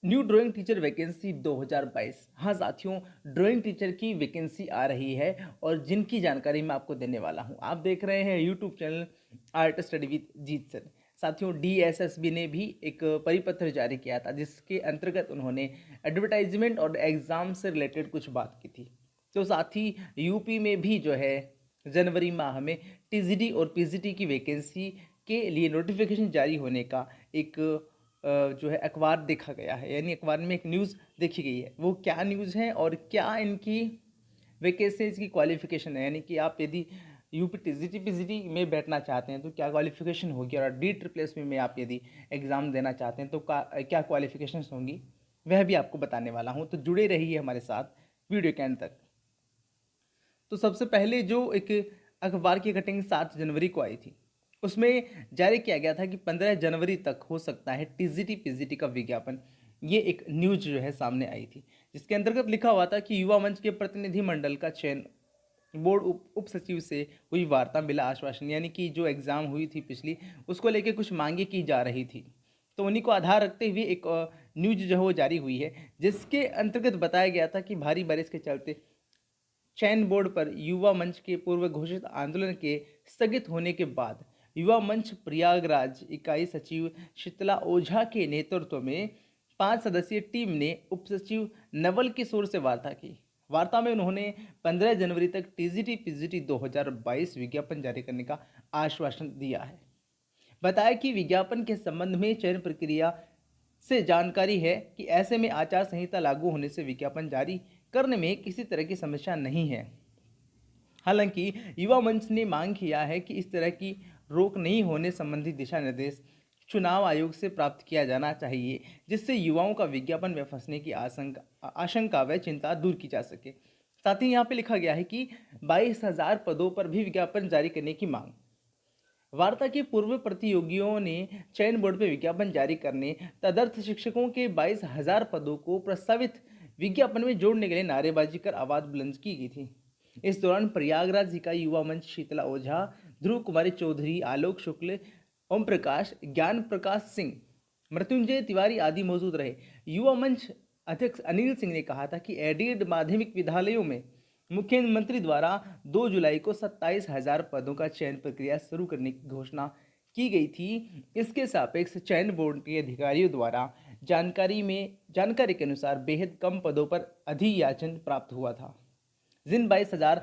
New drawing teacher vacancy 2022। हाँ साथियों, drawing teacher की वैकेंसी आ रही है और जिनकी जानकारी मैं आपको देने वाला हूँ। आप देख रहे हैं YouTube channel art study with Jeet sir. साथियों, डीएसएसबी ने भी एक परिपत्र जारी किया था जिसके अंतर्गत उन्होंने एडवर्टाइजमेंट और एग्ज़ाम से रिलेटेड कुछ बात की थी। तो साथ ही यूपी में भी जो है जनवरी माह में टीजीडी और पीजीटी की वैकेंसी के लिए नोटिफिकेशन जारी होने का एक जो है अखबार देखा गया है, यानी अखबार में एक न्यूज़ देखी गई है। वो क्या न्यूज़ है और क्या इनकी वैकेंसीज की क्वालिफिकेशन है, यानी कि आप यदि यूपी टीजीटी पीजीटी में बैठना चाहते हैं तो क्या क्वालिफिकेशन होगी, और डी ट्रिपल एस में आप यदि एग्ज़ाम देना चाहते हैं तो क्या क्वालिफिकेशन होंगी, वह भी आपको बताने वाला हूँ। तो जुड़े रहिए हमारे साथ वीडियो के अंत तक। तो सबसे पहले जो एक अखबार की कटिंग 7 जनवरी को आई थी, उसमें जारी किया गया था कि 15 जनवरी तक हो सकता है टीजीटी पीजीटी का विज्ञापन। ये एक न्यूज जो है सामने आई थी, जिसके अंतर्गत लिखा हुआ था कि युवा मंच के प्रतिनिधि मंडल का चयन बोर्ड उप सचिव से हुई वार्ता मिला आश्वासन, यानी कि जो एग्ज़ाम हुई थी पिछली, उसको लेके कुछ मांगे की जा रही थी। तो उन्हीं को आधार रखते हुए एक न्यूज जो है वो जारी हुई है, जिसके अंतर्गत बताया गया था कि भारी बारिश के चलते चयन बोर्ड पर युवा मंच के पूर्व घोषित आंदोलन के स्थगित होने के बाद युवा मंच प्रयागराज इकाई सचिव शीतला ओझा के नेतृत्व में 5 सदस्यीय टीम ने उप सचिव नवल किशोर से वार्ता की। वार्ता में उन्होंने 15 जनवरी तक टीजीटी पीजीटी 2022 विज्ञापन जारी करने का आश्वासन दिया है। बताया कि विज्ञापन के संबंध में चयन प्रक्रिया से जानकारी है कि ऐसे में आचार संहिता लागू होने से विज्ञापन जारी करने में किसी तरह की समस्या नहीं है। हालांकि युवा मंच ने मांग किया है कि इस तरह की रोक नहीं होने संबंधी दिशा निर्देश चुनाव आयोग से प्राप्त किया जाना चाहिए, जिससे युवाओं का विज्ञापन में फंसने की आशंका व चिंता दूर की जा सके। साथ ही यहाँ पे लिखा गया है कि 22,000 पदों पर भी विज्ञापन जारी करने की मांग। वार्ता के पूर्व प्रतियोगियों ने चयन बोर्ड पर विज्ञापन जारी करने तदर्थ शिक्षकों के 22,000 पदों को प्रस्तावित विज्ञापन में जोड़ने के लिए नारेबाजी कर आवाज बुलंद की गई थी। इस दौरान प्रयागराज इकाई युवा मंच शीतला ओझा, ध्रुव कुमारी चौधरी, आलोक शुक्ल, ओम प्रकाश, ज्ञान प्रकाश सिंह, मृत्युंजय तिवारी आदि मौजूद रहे। युवा मंच अध्यक्ष अनिल सिंह ने कहा था कि एडेड माध्यमिक विद्यालयों में मुख्यमंत्री द्वारा 2 जुलाई को 27,000 पदों का चयन प्रक्रिया शुरू करने की घोषणा की गई थी। इसके सापेक्ष चयन बोर्ड के अधिकारियों द्वारा जानकारी के अनुसार बेहद कम पदों पर अधियाचन प्राप्त हुआ था, जिन 22,000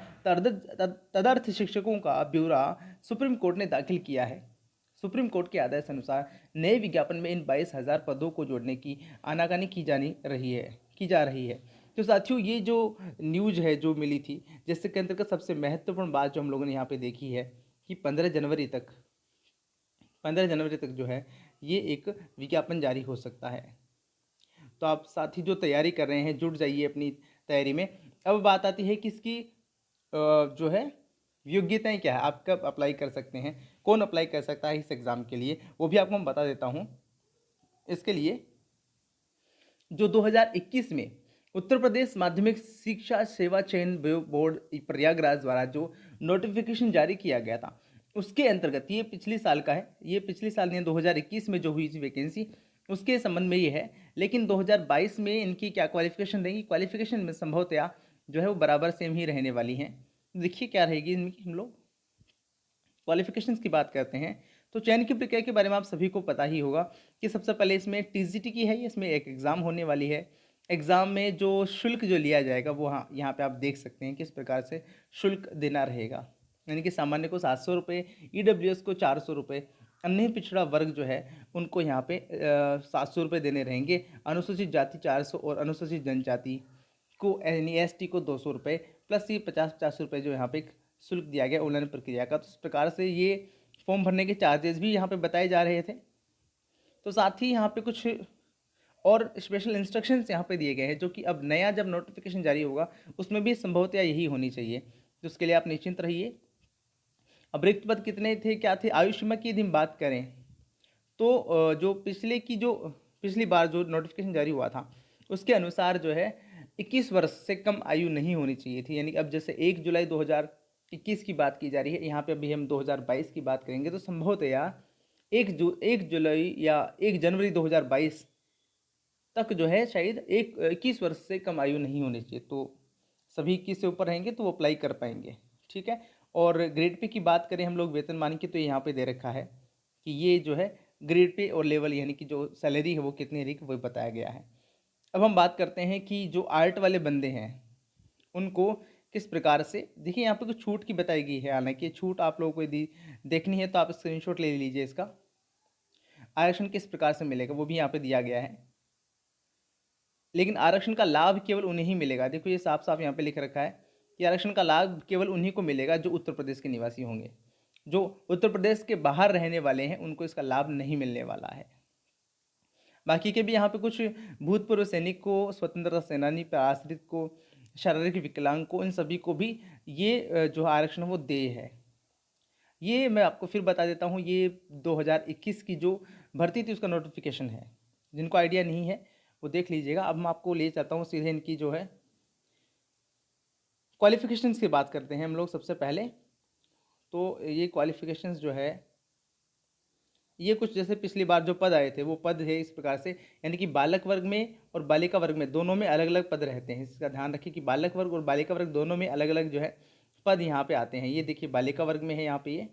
तदर्थ शिक्षकों का ब्यौरा सुप्रीम कोर्ट ने दाखिल किया है। सुप्रीम कोर्ट के आदेश अनुसार नए विज्ञापन में इन 22,000 पदों को जोड़ने की आनाकानी की जा रही है। तो साथियों, ये जो न्यूज है जो मिली थी, जिसके के अंतर्गत सबसे महत्वपूर्ण बात जो हम लोगों ने यहाँ पे देखी है कि 15 जनवरी तक जो है ये एक विज्ञापन जारी हो सकता है। तो आप साथी जो तैयारी कर रहे हैं, जुट जाइए अपनी तैयारी में। अब बात आती है कि इसकी जो है योग्यताएं क्या है, आप कब अप्लाई कर सकते हैं, कौन अप्लाई कर सकता है इस एग्ज़ाम के लिए, वो भी आपको मैं बता देता हूँ। इसके लिए जो 2021 में उत्तर प्रदेश माध्यमिक शिक्षा सेवा चयन बोर्ड प्रयागराज द्वारा जो नोटिफिकेशन जारी किया गया था, उसके अंतर्गत ये पिछले साल का है, ये पिछले साल यानी 2021 में जो हुई थी वैकेंसी, उसके संबंध में ये है। लेकिन 2022 में इनकी क्या क्वालिफिकेशन रहेगी, क्वालिफिकेशन में संभवतया जो है वो बराबर सेम ही रहने वाली हैं। देखिए क्या रहेगी इनकी, हम लोग क्वालिफिकेशंस की बात करते हैं तो चयन की प्रक्रिया के बारे में आप सभी को पता ही होगा कि सबसे पहले इसमें टीजीटी की है, इसमें एक एग्ज़ाम होने वाली है। एग्ज़ाम में जो शुल्क जो लिया जाएगा वो, हाँ यहाँ पे आप देख सकते हैं किस प्रकार से शुल्क देना रहेगा, यानी कि सामान्य को 700 रुपये, ईडब्ल्यूएस को 400 रुपये, अन्य पिछड़ा वर्ग जो है उनको यहाँ पे 700 रुपये देने रहेंगे, अनुसूचित जाति 400 और अनुसूचित जनजाति को यानी एसटी को 200 रुपये, प्लस ये 50-50 रुपये जो यहाँ पे एक शुल्क दिया गया ऑनलाइन प्रक्रिया का। तो इस प्रकार से ये फॉर्म भरने के चार्जेस भी यहाँ पे बताए जा रहे थे। तो साथ ही यहाँ पे कुछ और स्पेशल इंस्ट्रक्शंस यहाँ पे दिए गए हैं, जो कि अब नया जब नोटिफिकेशन जारी होगा उसमें भी संभवतया यही होनी चाहिए, तो उसके लिए आप निश्चिंत रहिए। अब रिक्त पद कितने थे, क्या थे, आयु सीमा की यदि हम बात करें तो जो पिछली बार जो नोटिफिकेशन जारी हुआ था उसके अनुसार जो है 21 वर्ष से कम आयु नहीं होनी चाहिए थी, यानी अब जैसे 1 जुलाई 2021 की बात की जा रही है, यहाँ पे अभी हम 2022 की बात करेंगे, तो संभवतया 1 जुलाई या 1 जनवरी 2022 तक जो है शायद 21 वर्ष से कम आयु नहीं होनी चाहिए। तो सभी 21 से ऊपर रहेंगे तो वो अप्लाई कर पाएंगे, ठीक है। और ग्रेड पे की बात करें हम लोग वेतनमान की, तो यहाँ पे दे रखा है कि ये जो है ग्रेड पे और लेवल यानी कि जो सैलरी है वो कितनी रही वो बताया गया है। अब हम बात करते हैं कि जो आर्ट वाले बंदे हैं उनको किस प्रकार से, देखिए यहाँ पे कुछ छूट की बताई गई है। हालांकि ये छूट आप लोगों को यदि देखनी है तो आप स्क्रीनशॉट ले लीजिए इसका। आरक्षण किस प्रकार से मिलेगा वो भी यहाँ पे दिया गया है, लेकिन आरक्षण का लाभ केवल उन्हें ही मिलेगा। देखो ये साफ साफ यहाँ पे लिख रखा है कि आरक्षण का लाभ केवल उन्हीं को मिलेगा जो उत्तर प्रदेश के निवासी होंगे। जो उत्तर प्रदेश के बाहर रहने वाले हैं उनको इसका लाभ नहीं मिलने वाला है। बाकी के भी यहाँ पे कुछ भूतपूर्व सैनिक को, स्वतंत्रता सेनानी पर आश्रित को, शारीरिक विकलांग को, इन सभी को भी ये जो आरक्षण वो देय है। ये मैं आपको फिर बता देता हूँ, ये 2021 की जो भर्ती थी उसका नोटिफिकेशन है। जिनको आइडिया नहीं है वो देख लीजिएगा। अब मैं आपको ले जाता हूँ सीधे इनकी जो है क्वालिफिकेशंस की बात करते हैं हम लोग सबसे पहले। तो ये क्वालिफिकेशंस जो है ये कुछ जैसे पिछली बार जो पद आए थे वो पद है इस प्रकार से, यानी कि बालक वर्ग में और बालिका वर्ग में दोनों में अलग अलग पद रहते हैं। इसका ध्यान रखिए कि बालक वर्ग और बालिका वर्ग दोनों में अलग अलग जो है पद यहाँ पे आते हैं। ये देखिए बालिका वर्ग में है यहाँ पे ये।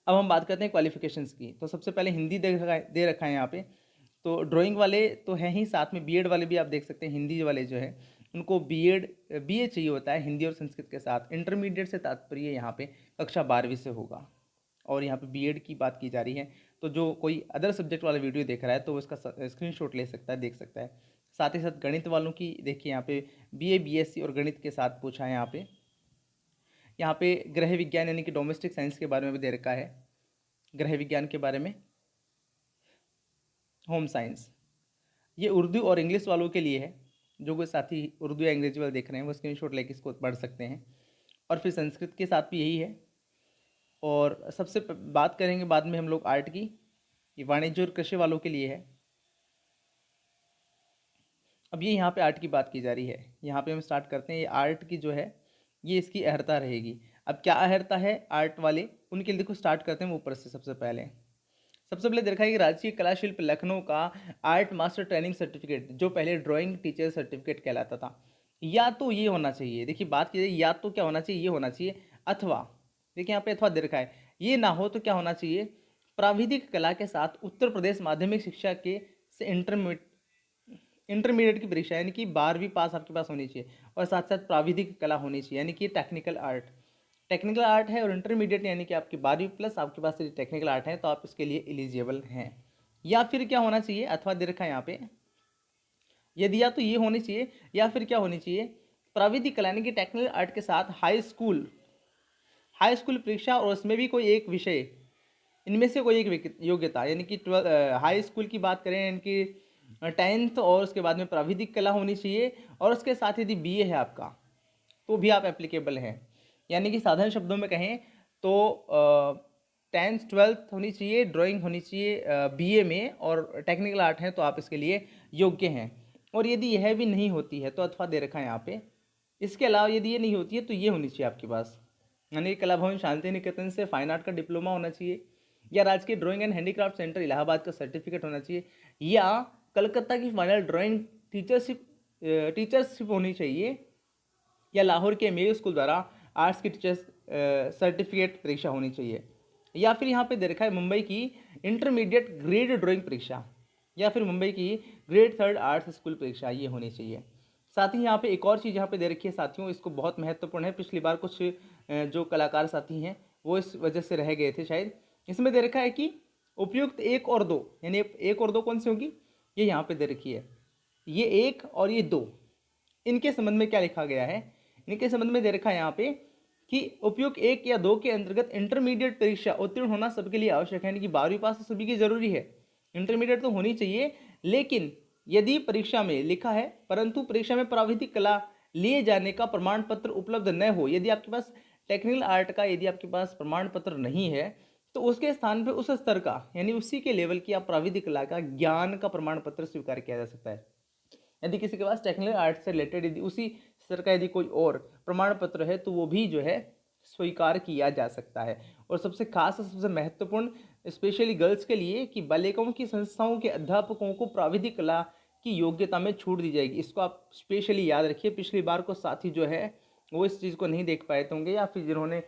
अब हम बात करते हैं क्वालिफिकेशंस की। तो सबसे पहले हिंदी दे रखा है यहाँ पे। तो ड्राइंग वाले तो हैं ही, साथ में बीएड वाले भी आप देख सकते हैं। हिंदी वाले जो है उनको बीए चाहिए होता है हिंदी और संस्कृत के साथ। इंटरमीडिएट से तात्पर्य यहाँ पे कक्षा 12वीं से होगा। और यहाँ पे बीएड की बात की जा रही है। तो जो कोई अदर सब्जेक्ट वाला वीडियो देख रहा है तो वो इसका स्क्रीनशॉट ले सकता है, देख सकता है। साथ ही साथ गणित वालों की देखिए यहाँ पे बीए बीएससी और गणित के साथ पूछा है यहाँ पे गृह विज्ञान यानी कि डोमेस्टिक साइंस के बारे में भी दे रखा है। गृह विज्ञान के बारे में, होम साइंस, ये उर्दू और इंग्लिश वालों के लिए है। जो कोई साथी उर्दू या अंग्रेजी वाले देख रहे हैं वो स्क्रीनशॉट लेके इसको पढ़ सकते हैं। और फिर संस्कृत के साथ भी यही है। और सबसे बात करेंगे बाद में हम लोग आर्ट की, ये वाणिज्य और कृषि वालों के लिए है। अब ये यहाँ पे आर्ट की बात की जा रही है। यहाँ पे हम स्टार्ट करते हैं। ये आर्ट की जो है ये इसकी अहर्ता रहेगी। अब क्या अहर्ता है आर्ट वाले उनके लिए, देखो स्टार्ट करते हैं ऊपर से। सबसे पहले देखा है कि राजकीय कला शिल्प लखनऊ का आर्ट मास्टर ट्रेनिंग सर्टिफिकेट, जो पहले ड्राइंग टीचर सर्टिफिकेट कहलाता था, या तो ये होना चाहिए। देखिए बात की जाए या तो क्या होना चाहिए, ये होना चाहिए, अथवा, देखिए यहाँ पे अथवा दे रखा है, ये ना हो तो क्या होना चाहिए, प्राविधिक कला के साथ उत्तर प्रदेश माध्यमिक शिक्षा के से इंटरमीडिएट की परीक्षा यानी कि 12वीं पास आपके पास होनी चाहिए, और साथ साथ प्राविधिक कला होनी चाहिए यानी कि टेक्निकल आर्ट है। और इंटरमीडिएट यानी कि आपकी 12वीं प्लस आपके पास यदि टेक्निकल आर्ट है तो आप इसके लिए एलिजिबल हैं। या फिर क्या होना चाहिए, अथवा दे रखा है यहाँ पे, यदि या तो ये होनी चाहिए या फिर क्या होनी चाहिए, प्राविधिक कला यानी कि टेक्निकल आर्ट के साथ हाई स्कूल परीक्षा और उसमें भी कोई एक विषय, इनमें से कोई एक योग्यता, यानी कि हाई स्कूल की बात करें यानी कि 10th, और उसके बाद में प्राविधिक कला होनी चाहिए, और उसके साथ यदि बीए है आपका तो भी आप एप्लीकेबल हैं। यानी कि साधारण शब्दों में कहें तो 10th 12th होनी चाहिए, ड्राइंग होनी चाहिए बीए में, और टेक्निकल आर्ट है तो आप इसके लिए योग्य हैं। और यदि यह भी नहीं होती है तो अथवा दे रखा है यहाँ पे, इसके अलावा यदि ये नहीं होती है तो ये होनी चाहिए आपके पास, यानी कला भवन शांति निकेतन से फाइन आर्ट का डिप्लोमा होना चाहिए, या राजकीय drawing and handicraft centre Allahabad का सर्टिफिकेट होना चाहिए, या कलकत्ता की फाइनल ड्राइंग टीचरशिप होनी चाहिए, या लाहौर के मेयो स्कूल द्वारा आर्ट्स की टीचर्स सर्टिफिकेट परीक्षा होनी चाहिए, या फिर यहाँ पे दे रखा है मुंबई की इंटरमीडिएट ग्रेड ड्राइंग परीक्षा, या फिर मुंबई की ग्रेड 3rd आर्ट्स स्कूल परीक्षा, ये होनी चाहिए। साथ ही यहाँ पे एक और चीज़ यहाँ पे दे रखी है साथियों, इसको बहुत महत्वपूर्ण है। पिछली बार कुछ जो कलाकार साथी हैं वो इस वजह से रह गए थे शायद। इसमें दे रखा है कि उपयुक्त 1 और 2, यानी 1 और 2 कौन सी होगी, ये यहाँ पे दे रखी है, ये 1 और ये 2, इनके संबंध में क्या लिखा गया है, इनके संबंध में दे रखा है यहाँ पे कि उपयुक्त 1 या 2 के अंतर्गत इंटरमीडिएट परीक्षा उत्तीर्ण होना सबके लिए आवश्यक है, यानी कि 12वीं पास तो सभी की जरूरी है, इंटरमीडिएट तो होनी चाहिए। लेकिन यदि परीक्षा में लिखा है परंतु परीक्षा में प्राविधिक कला लिए जाने का प्रमाण पत्र उपलब्ध न हो, यदि आपके पास टेक्निकल आर्ट का यदि आपके पास प्रमाण पत्र नहीं है तो उसके स्थान पे उस स्तर का यानी उसी के लेवल की आप प्राविधिक कला का ज्ञान का प्रमाण पत्र स्वीकार किया जा सकता है। यदि किसी के पास टेक्निकल आर्ट से रिलेटेड यदि उसी स्तर का यदि कोई और प्रमाण पत्र है तो वो भी जो है स्वीकार किया जा सकता है। और सबसे खास और सबसे महत्वपूर्ण स्पेशली गर्ल्स के लिए कि बालिकाओं की संस्थाओं के अध्यापकों को प्राविधिक कला की योग्यता में छूट दी जाएगी। इसको आप स्पेशली याद रखिए। पिछली बार को साथी जो है वो इस चीज़ को नहीं देख पाए थे होंगे, या फिर जिन्होंने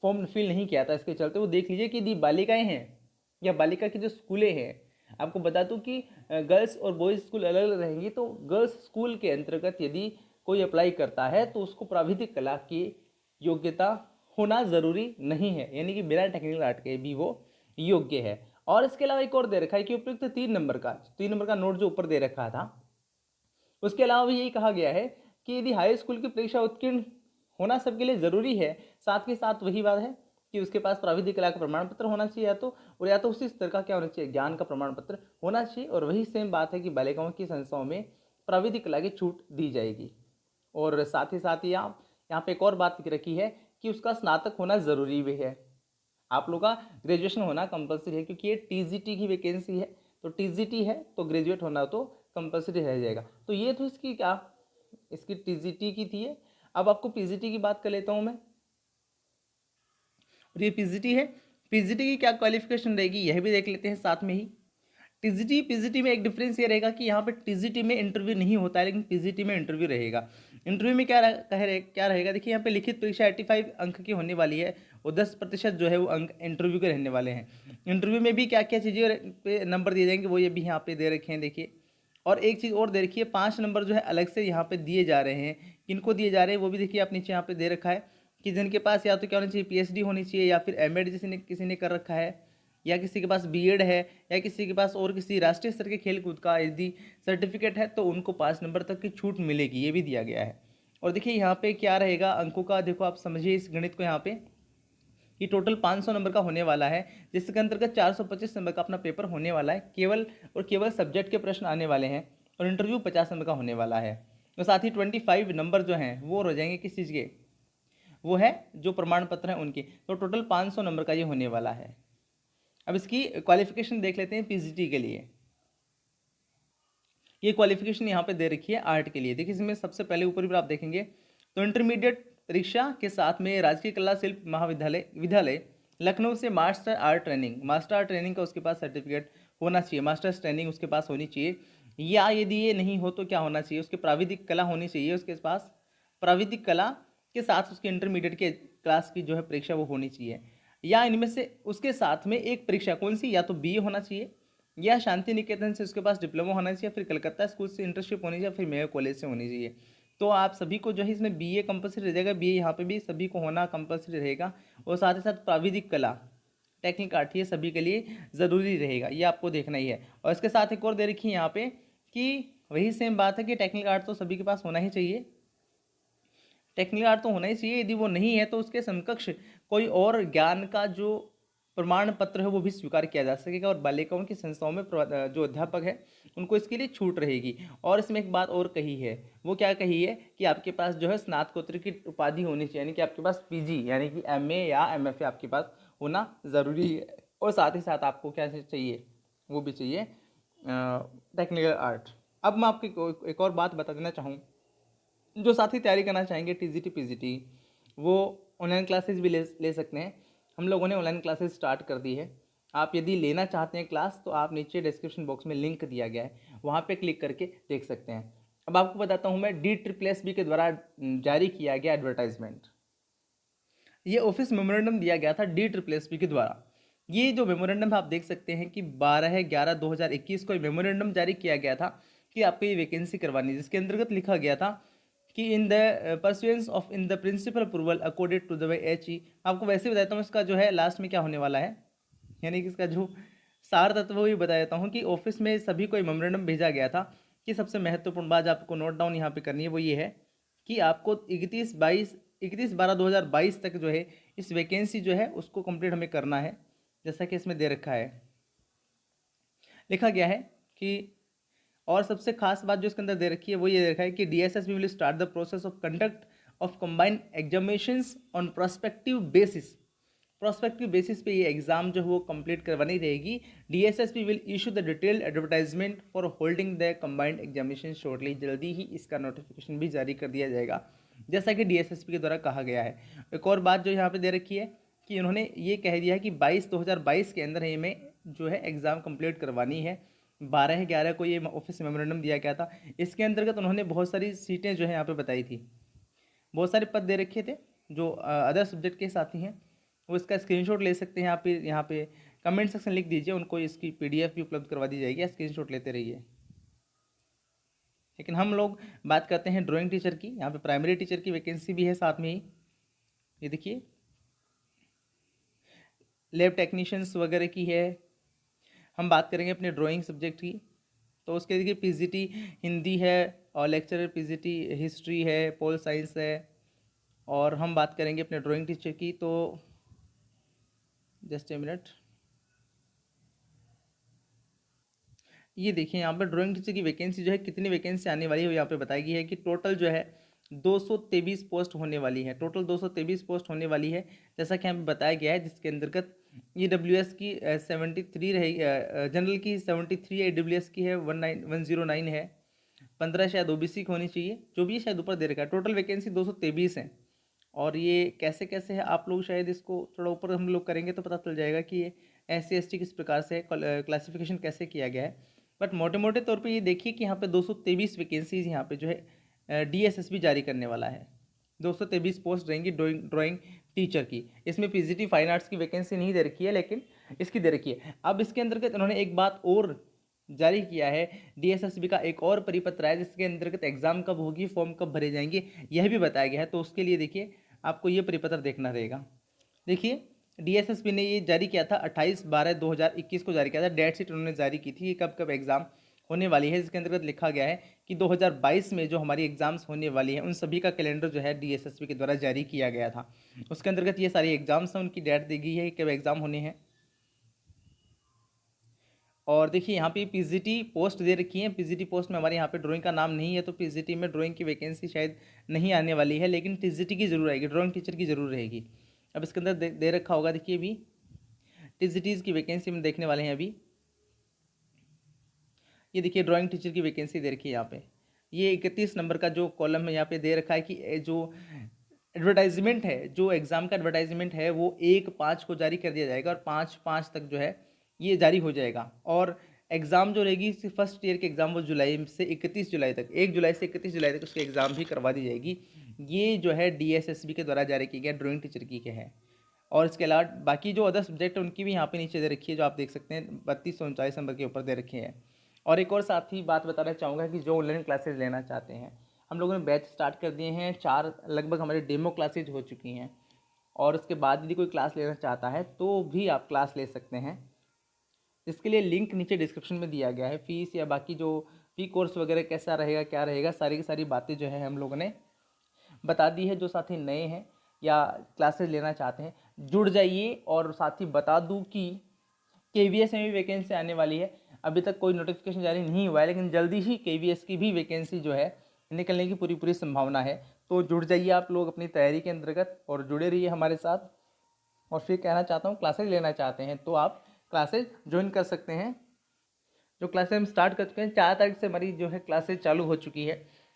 फॉर्म फिल नहीं किया था इसके चलते, वो देख लीजिए कि यदि बालिकाएं हैं या बालिका की जो स्कूलें हैं, आपको बता दूं कि गर्ल्स और बॉयज़ स्कूल अलग अलग रहेंगी। तो गर्ल्स स्कूल के अंतर्गत यदि कोई अप्लाई करता है तो उसको प्राविधिक कला की योग्यता होना ज़रूरी नहीं है, यानी कि बिना टेक्निकल आर्ट के भी वो योग्य है। और इसके अलावा एक और दे रखा है कि उपयुक्त 3 नंबर का नोट जो ऊपर दे रखा था, उसके अलावा भी यही कहा गया है कि यदि हाई स्कूल की परीक्षा उत्तीर्ण होना सबके लिए ज़रूरी है, साथ के साथ वही बात है कि उसके पास प्राविधिक कला का प्रमाण पत्र होना चाहिए, या तो उसी स्तर का क्या होना चाहिए, ज्ञान का प्रमाण पत्र होना चाहिए। और वही सेम बात है कि बालिकाओं की संस्थाओं में प्राविधिक कला की छूट दी जाएगी। और साथ ही साथ यहाँ पे एक और बात रखी है कि उसका स्नातक होना ज़रूरी भी है। आप लोग का ग्रेजुएशन होना कंपलसरी है, क्योंकि ये टीजीटी की वैकेंसी है। तो टीजीटी है तो ग्रेजुएट होना तो कंपलसरी रह जाएगा। तो ये तो इसकी टीजीटी की थी। अब आपको पीजीटी की बात कर लेता हूँ मैं। और ये पीजीटी है, पीजीटी की क्या क्वालिफिकेशन रहेगी यह भी देख लेते हैं साथ में ही। टीजीटी पीजीटी में एक डिफरेंस ये रहेगा कि यहाँ पे टीजीटी में इंटरव्यू नहीं होता है, लेकिन पीजीटी में इंटरव्यू रहेगा। इंटरव्यू में क्या रहेगा, देखिए यहाँ पे लिखित परीक्षा 85 अंक की होने वाली है, और 10% जो है वो अंक इंटरव्यू के रहने वाले हैं। इंटरव्यू में भी क्या क्या चीज़ें पे नंबर दिए जाएंगे वो ये भी यहाँ पे दे रखे हैं, देखिए। और एक चीज़ और दे रखी है, 5 नंबर जो है अलग से यहाँ पे दिए जा रहे हैं। किनको दिए जा रहे हैं वो भी देखिए, आप नीचे यहाँ पे दे रखा है कि जिनके पास या तो क्या होनी चाहिए, पीएचडी होनी चाहिए, या फिर एमएड किसी ने कर रखा है, या किसी के पास बीएड है, या किसी के पास और किसी राष्ट्रीय स्तर के खेल कूद का यदि सर्टिफिकेट है, तो उनको 5 नंबर तक की छूट मिलेगी, ये भी दिया गया है। और देखिए यहाँ पे क्या रहेगा अंकों का, देखो आप समझिए इस गणित को यहाँ पे कि टोटल 500 नंबर का होने वाला है, जिसके अंतर्गत 425 नंबर का अपना पेपर होने वाला है, केवल सब्जेक्ट के प्रश्न आने वाले हैं, और इंटरव्यू 50 नंबर का होने वाला है। और साथ ही 25 नंबर जो हैं वो हो जाएंगे किस चीज़ के, वो है जो प्रमाण पत्र हैं उनके। तो टोटल 500 नंबर का ये होने वाला है। अब इसकी क्वालिफिकेशन देख लेते हैं पीजीटी के लिए। ये क्वालिफिकेशन यहाँ पे दे रखी है आर्ट के लिए। देखिए इसमें सबसे पहले ऊपर भी आप देखेंगे तो इंटरमीडिएट परीक्षा के साथ में राजकीय कला शिल्प विद्यालय लखनऊ से मास्टर आर्ट ट्रेनिंग का उसके पास सर्टिफिकेट होना चाहिए, मास्टर्स ट्रेनिंग उसके पास होनी चाहिए। या यदि ये नहीं हो तो क्या होना चाहिए, उसके प्राविधिक कला होनी चाहिए, उसके पास प्राविधिक कला के साथ उसके इंटरमीडिएट के क्लास की जो है परीक्षा वो होनी चाहिए। या इनमें से उसके साथ में एक परीक्षा कौन सी, या तो बीए होना चाहिए, या शांति निकेतन से उसके पास डिप्लोमा होना चाहिए, फिर कलकत्ता स्कूल से इंटर्नशिप होनी चाहिए, फिर मेयो कॉलेज से होनी चाहिए। तो आप सभी को जो है इसमें बीए कंपलसरी रह जाएगा, बीए यहाँ पे भी सभी को होना कंपलसरी रहेगा। और साथ ही साथ प्राविधिक कला टेक्निक आर्ट ये सभी के लिए ज़रूरी रहेगा, ये आपको देखना ही है। और इसके साथ एक और दे रखी है यहाँ पे कि वही सेम बात है कि टेक्निकल आर्ट तो सभी के पास होना ही चाहिए, टेक्निकल आर्ट तो होना ही चाहिए। यदि वो नहीं है तो उसके समकक्ष कोई और ज्ञान का जो प्रमाण पत्र है वो भी स्वीकार किया जा सकेगा। और बालिकाओं की संस्थाओं में जो अध्यापक है उनको इसके लिए छूट रहेगी। और इसमें एक बात और कही है, वो क्या कही है कि आपके पास जो है स्नातकोत्तर की उपाधि होनी चाहिए, यानी कि आपके पास पीजी यानी कि एमए या एमएफए आपके पास होना ज़रूरी है। और साथ ही साथ आपको क्या चाहिए, वो भी चाहिए टेक्निकल आर्ट। अब मैं आपको एक और बात बता देना चाहूँ, जो साथी तैयारी करना चाहेंगे टीजीटी पीजीटी, वो ऑनलाइन क्लासेस भी ले सकते हैं। हम लोगों ने ऑनलाइन क्लासेस स्टार्ट कर दी है। आप यदि लेना चाहते हैं क्लास तो आप नीचे डिस्क्रिप्शन बॉक्स में लिंक दिया गया है, वहाँ पे क्लिक करके देख सकते हैं। अब आपको बताता हूँ मैं DSSB के द्वारा जारी किया गया एडवर्टाइजमेंट। ये ऑफिस मेमोरेंडम दिया गया था DSSB के द्वारा। ये जो मेमोरेंडम आप देख सकते हैं कि 12/11/2021 को मेमोरेंडम जारी किया गया था कि आपको ये वैकेंसी करवानी, जिसके अंतर्गत लिखा गया था कि in the pursuance of in the principle approval accorded to the HE। आपको वैसे ही बताता हूँ इसका जो है लास्ट में क्या होने वाला है, यानी कि इसका जो सार तत्व वो भी बता देता हूँ कि ऑफिस में सभी को मेमोरेंडम भेजा गया था कि सबसे महत्वपूर्ण बात आपको नोट डाउन यहाँ पे करनी है, वो ये है कि आपको 31/12/2022 तक जो है इस वैकेंसी जो है उसको कंप्लीट हमें करना है। जैसा कि इसमें दे रखा है, लिखा गया है कि, और सबसे खास बात जो इसके अंदर दे रखी है वो ये दे रखा है कि DSSB will start the process of conduct of combined examinations on prospective basis पे ये एग्जाम जो है वो कंप्लीट करवानी रहेगी। DSSB will issue the detailed advertisement for holding the combined examination shortly. जल्दी ही इसका नोटिफिकेशन भी जारी कर दिया जाएगा, जैसा कि DSSB के द्वारा कहा गया है। एक और बात जो यहाँ पे दे रखी है कि उन्होंने ये कह दिया है कि 2022 के अंदर हमें जो है एग्ज़ाम कंप्लीट करवानी है। 12/11 को ये ऑफिस मेमोरेंडम दिया गया था। इसके अंतर्गत उन्होंने बहुत सारी सीटें जो है यहाँ पे बताई थी, बहुत सारे पद दे रखे थे जो अदर सब्जेक्ट के साथी हैं वो इसका स्क्रीनशॉट ले सकते हैं। यहाँ पे कमेंट सेक्शन लिख दीजिए, उनको इसकी PDF भी उपलब्ध करवा दी जाएगी, स्क्रीनशॉट लेते रहिए। लेकिन हम लोग बात करते हैं ड्राइंग टीचर की। यहाँ पे प्राइमरी टीचर की वैकेंसी भी है साथ में ही, ये देखिए लैब टेक्नीशियंस वगैरह की है। हम बात करेंगे अपने ड्राइंग सब्जेक्ट की, तो उसके देखिए PGT हिंदी है और लेक्चरर PGT हिस्ट्री है, पोल साइंस है। और हम बात करेंगे अपने ड्राइंग टीचर की, तो जस्ट ए मिनट, ये देखिए यहाँ पर ड्राइंग टीचर की वैकेंसी जो है कितनी वैकेंसी आने वाली है यहाँ पे बताई गई है कि टोटल जो है 223 पोस्ट होने वाली है। टोटल 223 पोस्ट होने वाली है जैसा कि हमें बताया गया है, जिसके अंतर्गत EWS की 73 रहेगी, जनरल की 73 है, EWS की है 109 है, 15 शायद OBC की होनी चाहिए, जो भी शायद ऊपर दे रखा है। टोटल वैकेंसी 223 है। और ये कैसे कैसे है, आप लोग शायद इसको थोड़ा ऊपर हम लोग करेंगे तो पता चल जाएगा कि ये SC ST किस प्रकार से क्लासिफिकेशन कैसे किया गया है। बट मोटे मोटे तौर पे ये देखिए कि यहाँ पे 223 वैकेंसीज यहाँ पे जो है DSSB जारी करने वाला है। 223 पोस्ट रहेंगी ड्राइंग टीचर की। इसमें PGT फाइन आर्ट्स की वैकेंसी नहीं दे रखी है, लेकिन इसकी दे रखी है। अब इसके अंतर्गत उन्होंने एक बात और जारी किया है, DSSB का एक और परिपत्र है जिसके अंतर्गत एग्जाम कब होगी, फॉर्म कब भरे जाएंगे, यह भी बताया गया है। तो उसके लिए देखिए आपको ये परिपत्र देखना रहेगा। देखिए DSSB ने ये जारी किया था 28/12/2021 को जारी किया था। डेट शीट उन्होंने जारी की थी कब कब एग्ज़ाम होने वाली है, जिसके अंतर्गत लिखा गया है कि 2022 में जो हमारी एग्ज़ाम्स होने वाली हैं उन सभी का कैलेंडर जो है DSSB के द्वारा जारी किया गया था। उसके अंतर्गत ये सारी एग्ज़ाम्स हैं, उनकी डेट दी गई है कब एग्ज़ाम होने हैं। और देखिए यहाँ पे PGT पोस्ट दे रखी है। PGT पोस्ट में हमारे यहाँ पे ड्राइंग का नाम नहीं है, तो PGT में ड्राइंग की वैकेंसी शायद नहीं आने वाली है, लेकिन TGT की जरूर आएगी, ड्राइंग टीचर की जरूर रहेगी। अब इसके अंदर दे रखा होगा, देखिए अभी TGTs की वैकेंसी में देखने वाले हैं अभी। ये देखिए ड्राइंग टीचर की वैकेंसी दे रखी है यहाँ पे। ये 31 नंबर का जो कॉलम है यहाँ पे दे रखा है कि जो एडवर्टाइजमेंट है, जो एग्ज़ाम का एडवर्टाइजमेंट है वो 1/5 को जारी कर दिया जाएगा और 5/5 तक जो है ये जारी हो जाएगा। और एग्ज़ाम जो रहेगी फर्स्ट ईयर के एग्ज़ाम वो जुलाई से 31 जुलाई तक, 1 जुलाई से 31 जुलाई तक उसकी एग्ज़ाम भी करवा दी जाएगी। ये जो है DSSB के द्वारा जारी किया गया ड्राइंग टीचर की के है। और इसके अलावा बाकी जो अदर सब्जेक्ट है उनकी भी यहाँ पे नीचे दे रखी है, जो आप देख सकते हैं 3249 नंबर के ऊपर दे रखे हैं। और एक और साथ ही बात बताना चाहूँगा कि जो ऑनलाइन क्लासेज लेना चाहते हैं, हम लोगों ने बैच स्टार्ट कर दिए हैं। 4 लगभग हमारे डेमो क्लासेज हो चुकी हैं, और उसके बाद यदि कोई क्लास लेना चाहता है तो भी आप क्लास ले सकते हैं। इसके लिए लिंक नीचे डिस्क्रिप्शन में दिया गया है। फीस या बाकी जो फी कोर्स वगैरह कैसा रहेगा, क्या रहेगा, सारी की सारी बातें जो है हम लोगों ने बता दी है। जो साथी नए हैं या क्लासेस लेना चाहते हैं जुड़ जाइए। और साथ ही बता दूं कि KVS में भी वैकेंसी आने वाली है। अभी तक कोई नोटिफिकेशन जारी नहीं हुआ है, लेकिन जल्दी ही KVS की भी वैकेंसी जो है निकलने की पूरी पूरी संभावना है। तो जुड़ जाइए आप लोग अपनी तैयारी के अंतर्गत और जुड़े रहिए हमारे साथ। और फिर कहना चाहता हूँ, क्लासेज लेना चाहते हैं तो आप क्लासेज ज्वाइन कर सकते हैं। जो क्लासेज हम स्टार्ट कर चुके हैं, 4 तारीख से हमारी जो है क्लासेज चालू हो चुकी है।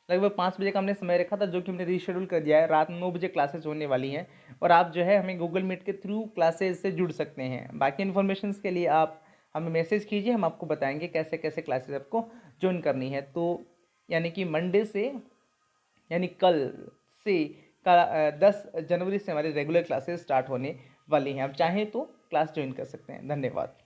लगभग 5 बजे का हमने समय रखा था, जो कि हमने रीशेड्यूल कर दिया है। रात 9 बजे क्लासेज होने वाली हैं और आप जो है हमें गूगल मीट के थ्रू क्लासेज से जुड़ सकते हैं। बाकी इन्फॉर्मेशन के लिए आप हमें मैसेज कीजिए, हम आपको बताएंगे कैसे कैसे क्लासेज आपको ज्वाइन करनी है। तो यानी कि मंडे से, यानी कल से 10 जनवरी से हमारी रेगुलर क्लासेस स्टार्ट होने वाली हैं। आप चाहें तो क्लास ज्वाइन कर सकते हैं। धन्यवाद।